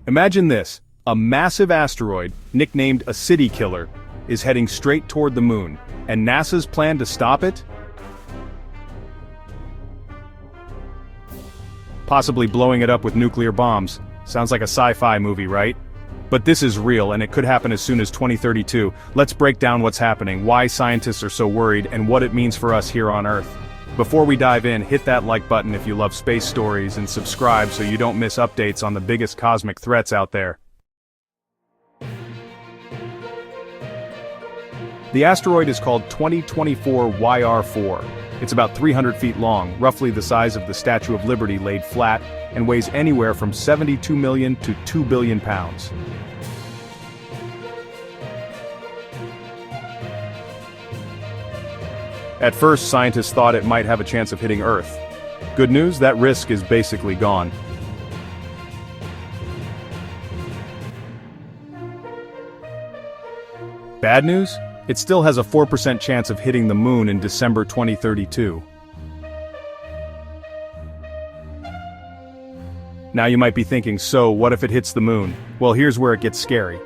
Imagine this, a massive asteroid, nicknamed a city killer, is heading straight toward the moon, and NASA's plan to stop it? Possibly blowing it up with nuclear bombs. Sounds like a sci-fi movie, right? But this is real, and it could happen as soon as 2032. Let's break down what's happening, why scientists are so worried, and what it means for us here on Earth. Before we dive in, hit that like button if you love space stories and subscribe so you don't miss updates on the biggest cosmic threats out there. The asteroid is called 2024 YR4. It's about 300 feet long, roughly the size of the Statue of Liberty laid flat, and weighs anywhere from 72 million to 2 billion pounds. At first, scientists thought it might have a chance of hitting Earth. Good news, that risk is basically gone. Bad news? It still has a 4% chance of hitting the moon in December 2032. Now you might be thinking, so what if it hits the moon? Well, here's where it gets scary.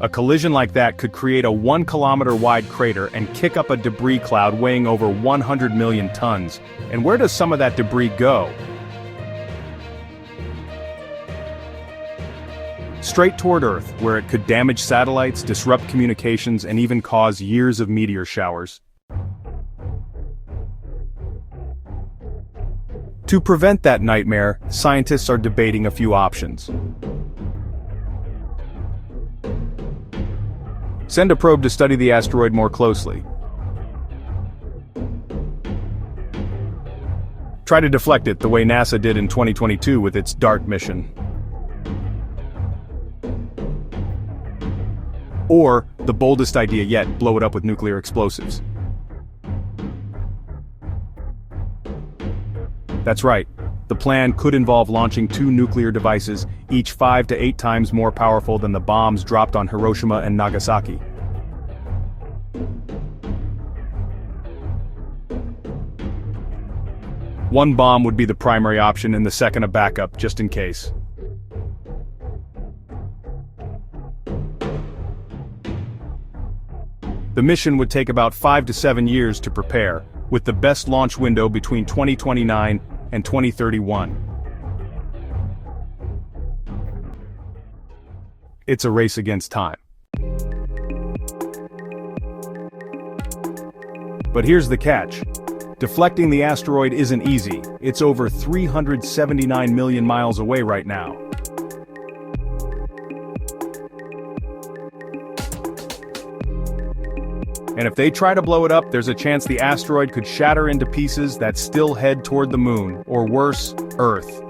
A collision like that could create a 1-kilometer wide crater and kick up a debris cloud weighing over 100 million tons. And where does some of that debris go? Straight toward Earth, where it could damage satellites, disrupt communications, and even cause years of meteor showers. To prevent that nightmare, scientists are debating a few options. Send a probe to study the asteroid more closely. Try to deflect it the way NASA did in 2022 with its DART mission. Or, the boldest idea yet, blow it up with nuclear explosives. That's right. The plan could involve launching 2 nuclear devices, each 5 to 8 times more powerful than the bombs dropped on Hiroshima and Nagasaki. One bomb would be the primary option and the second a backup, just in case. The mission would take about 5 to 7 years to prepare, with the best launch window between 2029 and 2031. It's a race against time. But here's the catch. Deflecting the asteroid isn't easy. It's over 379 million miles away right now. And if they try to blow it up, there's a chance the asteroid could shatter into pieces that still head toward the moon, or worse, Earth.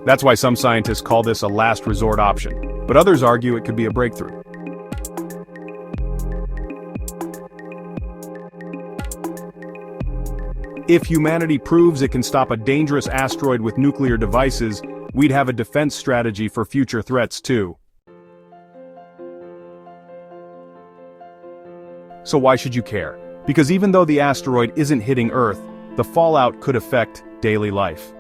That's why some scientists call this a last resort option, but others argue it could be a breakthrough. If humanity proves it can stop a dangerous asteroid with nuclear devices, we'd have a defense strategy for future threats too. So why should you care? Because even though the asteroid isn't hitting Earth, the fallout could affect daily life.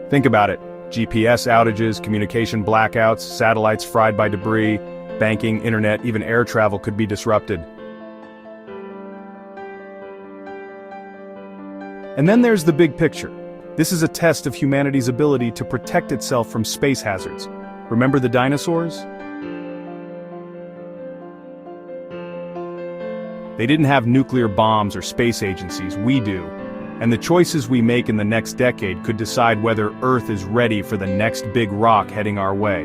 Think about it. GPS outages, communication blackouts, satellites fried by debris, banking, internet, even air travel could be disrupted. And then there's the big picture. This is a test of humanity's ability to protect itself from space hazards. Remember the dinosaurs? They didn't have nuclear bombs or space agencies, we do. And the choices we make in the next decade could decide whether Earth is ready for the next big rock heading our way.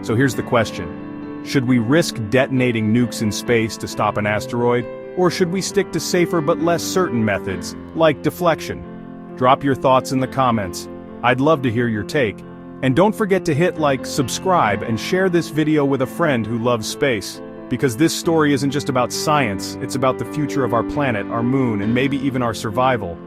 So here's the question. Should we risk detonating nukes in space to stop an asteroid? Or should we stick to safer but less certain methods, like deflection? Drop your thoughts in the comments. I'd love to hear your take. And don't forget to hit like, subscribe, and share this video with a friend who loves space. Because this story isn't just about science, it's about the future of our planet, our moon, and maybe even our survival.